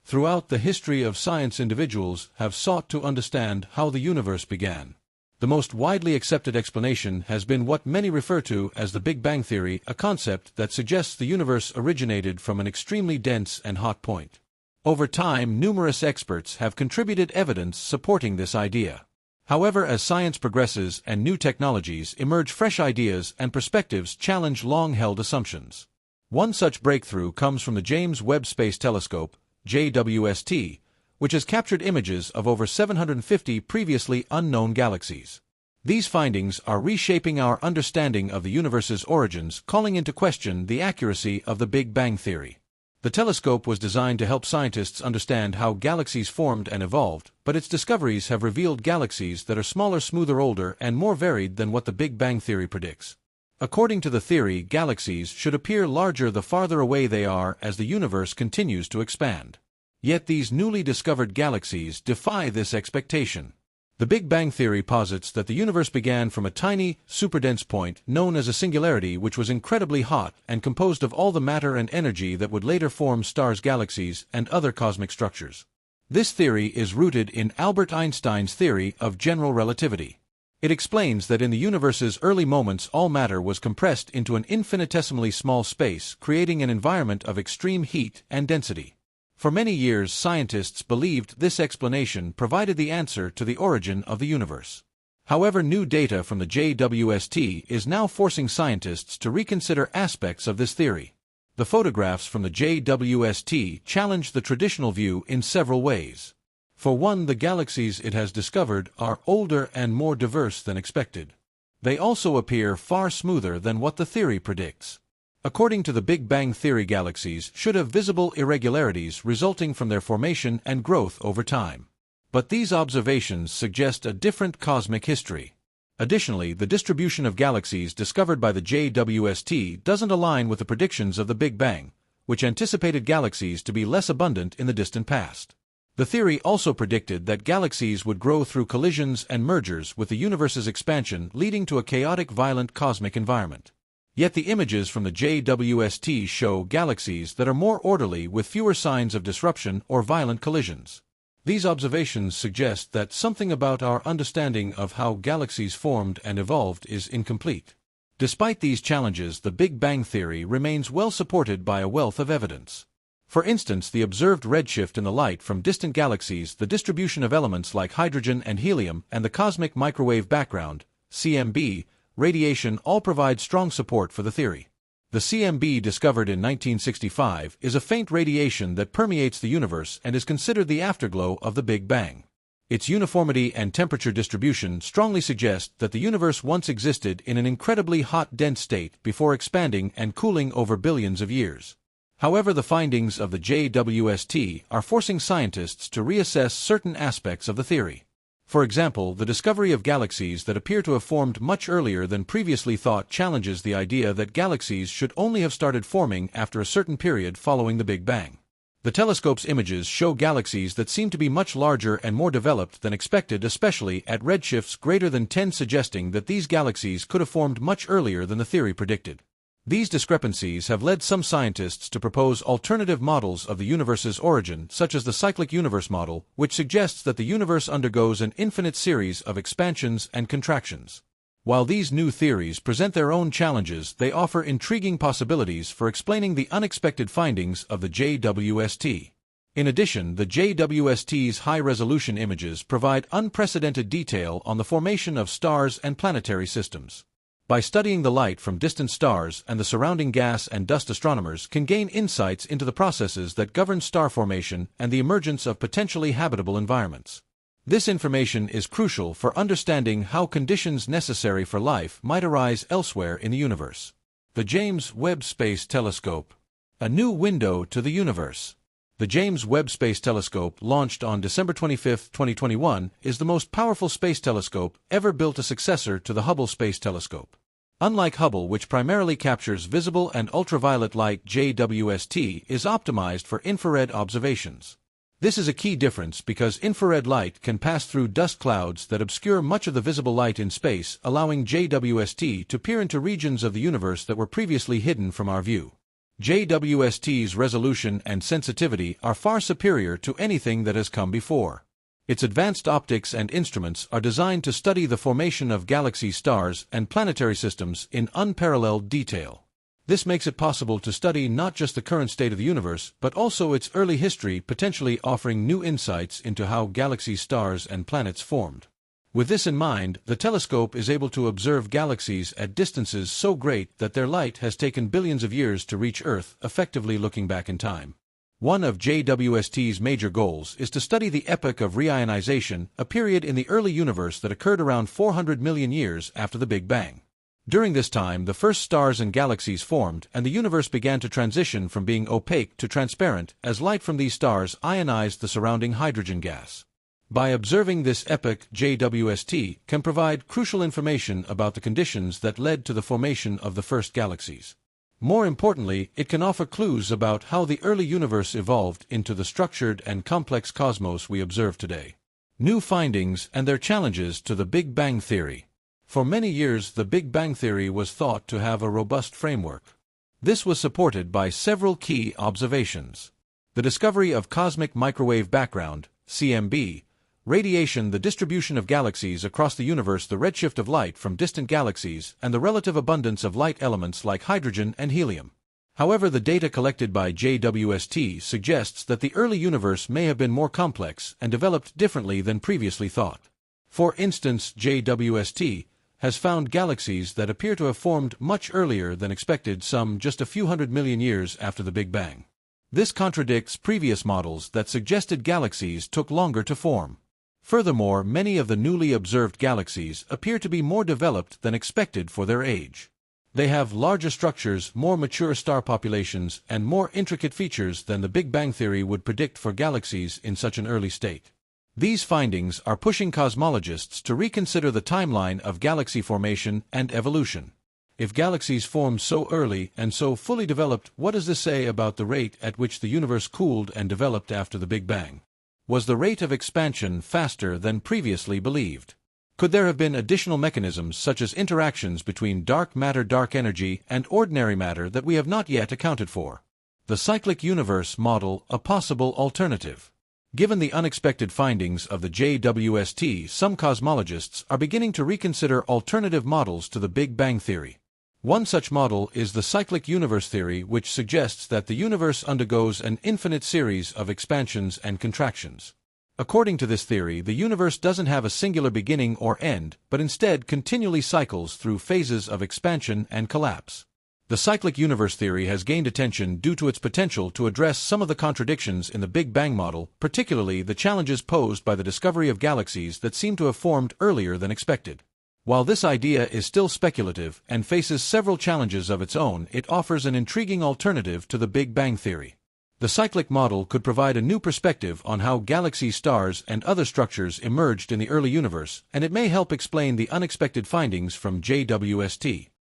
Throughout the history of science, individuals have sought to understand how the universe began. The most widely accepted explanation has been what many refer to as the Big Bang Theory, a concept that suggests the universe originated from an extremely dense and hot point. Over time, numerous experts have contributed evidence supporting this idea. However, as science progresses and new technologies emerge, fresh ideas and perspectives challenge long-held assumptions. One such breakthrough comes from the James Webb Space Telescope, JWST, which has captured images of over 750 previously unknown galaxies. These findings are reshaping our understanding of the universe's origins, calling into question the accuracy of the Big Bang Theory. The telescope was designed to help scientists understand how galaxies formed and evolved, but its discoveries have revealed galaxies that are smaller, smoother, older, and more varied than what the Big Bang Theory predicts. According to the theory, galaxies should appear larger the farther away they are as the universe continues to expand. Yet these newly discovered galaxies defy this expectation. The Big Bang Theory posits that the universe began from a tiny, superdense point known as a singularity, which was incredibly hot and composed of all the matter and energy that would later form stars, galaxies, and other cosmic structures. This theory is rooted in Albert Einstein's theory of general relativity. It explains that in the universe's early moments, all matter was compressed into an infinitesimally small space, creating an environment of extreme heat and density. For many years, scientists believed this explanation provided the answer to the origin of the universe. However, new data from the JWST is now forcing scientists to reconsider aspects of this theory. The photographs from the JWST challenge the traditional view in several ways. For one, the galaxies it has discovered are older and more diverse than expected. They also appear far smoother than what the theory predicts. According to the Big Bang Theory, galaxies should have visible irregularities resulting from their formation and growth over time. But these observations suggest a different cosmic history. Additionally, the distribution of galaxies discovered by the JWST doesn't align with the predictions of the Big Bang, which anticipated galaxies to be less abundant in the distant past. The theory also predicted that galaxies would grow through collisions and mergers with the universe's expansion, leading to a chaotic, violent cosmic environment. Yet the images from the JWST show galaxies that are more orderly with fewer signs of disruption or violent collisions. These observations suggest that something about our understanding of how galaxies formed and evolved is incomplete. Despite these challenges, the Big Bang Theory remains well supported by a wealth of evidence. For instance, the observed redshift in the light from distant galaxies, the distribution of elements like hydrogen and helium, and the cosmic microwave background, CMB, radiation all provide strong support for the theory. The CMB, discovered in 1965, is a faint radiation that permeates the universe and is considered the afterglow of the Big Bang. Its uniformity and temperature distribution strongly suggest that the universe once existed in an incredibly hot, dense state before expanding and cooling over billions of years. However, the findings of the JWST are forcing scientists to reassess certain aspects of the theory. For example, the discovery of galaxies that appear to have formed much earlier than previously thought challenges the idea that galaxies should only have started forming after a certain period following the Big Bang. The telescope's images show galaxies that seem to be much larger and more developed than expected, especially at redshifts greater than 10, suggesting that these galaxies could have formed much earlier than the theory predicted. These discrepancies have led some scientists to propose alternative models of the universe's origin, such as the cyclic universe model, which suggests that the universe undergoes an infinite series of expansions and contractions. While these new theories present their own challenges, they offer intriguing possibilities for explaining the unexpected findings of the JWST. In addition, the JWST's high-resolution images provide unprecedented detail on the formation of stars and planetary systems. By studying the light from distant stars and the surrounding gas and dust, astronomers can gain insights into the processes that govern star formation and the emergence of potentially habitable environments. This information is crucial for understanding how conditions necessary for life might arise elsewhere in the universe. The James Webb Space Telescope. A new window to the universe. The James Webb Space Telescope, launched on December 25, 2021, is the most powerful space telescope ever built, a successor to the Hubble Space Telescope. Unlike Hubble, which primarily captures visible and ultraviolet light, JWST is optimized for infrared observations. This is a key difference because infrared light can pass through dust clouds that obscure much of the visible light in space, allowing JWST to peer into regions of the universe that were previously hidden from our view. JWST's resolution and sensitivity are far superior to anything that has come before. Its advanced optics and instruments are designed to study the formation of galaxy stars and planetary systems in unparalleled detail. This makes it possible to study not just the current state of the universe, but also its early history, potentially offering new insights into how galaxy stars and planets formed. With this in mind, the telescope is able to observe galaxies at distances so great that their light has taken billions of years to reach Earth, effectively looking back in time. One of JWST's major goals is to study the epoch of reionization, a period in the early universe that occurred around 400 million years after the Big Bang. During this time, the first stars and galaxies formed, and the universe began to transition from being opaque to transparent as light from these stars ionized the surrounding hydrogen gas. By observing this epoch, JWST can provide crucial information about the conditions that led to the formation of the first galaxies. More importantly, it can offer clues about how the early universe evolved into the structured and complex cosmos we observe today. New findings and their challenges to the Big Bang theory. For many years, the Big Bang theory was thought to have a robust framework. This was supported by several key observations. The discovery of cosmic microwave background, CMB, radiation, the distribution of galaxies across the universe, the redshift of light from distant galaxies, and the relative abundance of light elements like hydrogen and helium. However, the data collected by JWST suggests that the early universe may have been more complex and developed differently than previously thought. For instance, JWST has found galaxies that appear to have formed much earlier than expected, some just a few hundred million years after the Big Bang. This contradicts previous models that suggested galaxies took longer to form. Furthermore, many of the newly observed galaxies appear to be more developed than expected for their age. They have larger structures, more mature star populations, and more intricate features than the Big Bang theory would predict for galaxies in such an early state. These findings are pushing cosmologists to reconsider the timeline of galaxy formation and evolution. If galaxies formed so early and so fully developed, what does this say about the rate at which the universe cooled and developed after the Big Bang? Was the rate of expansion faster than previously believed? Could there have been additional mechanisms such as interactions between dark matter, dark energy, and ordinary matter that we have not yet accounted for? The cyclic universe model, a possible alternative. Given the unexpected findings of the JWST, some cosmologists are beginning to reconsider alternative models to the Big Bang theory. One such model is the cyclic universe theory, which suggests that the universe undergoes an infinite series of expansions and contractions. According to this theory, the universe doesn't have a singular beginning or end, but instead continually cycles through phases of expansion and collapse. The cyclic universe theory has gained attention due to its potential to address some of the contradictions in the Big Bang model, particularly the challenges posed by the discovery of galaxies that seem to have formed earlier than expected. While this idea is still speculative and faces several challenges of its own, it offers an intriguing alternative to the Big Bang theory. The cyclic model could provide a new perspective on how galaxy stars and other structures emerged in the early universe, and it may help explain the unexpected findings from JWST.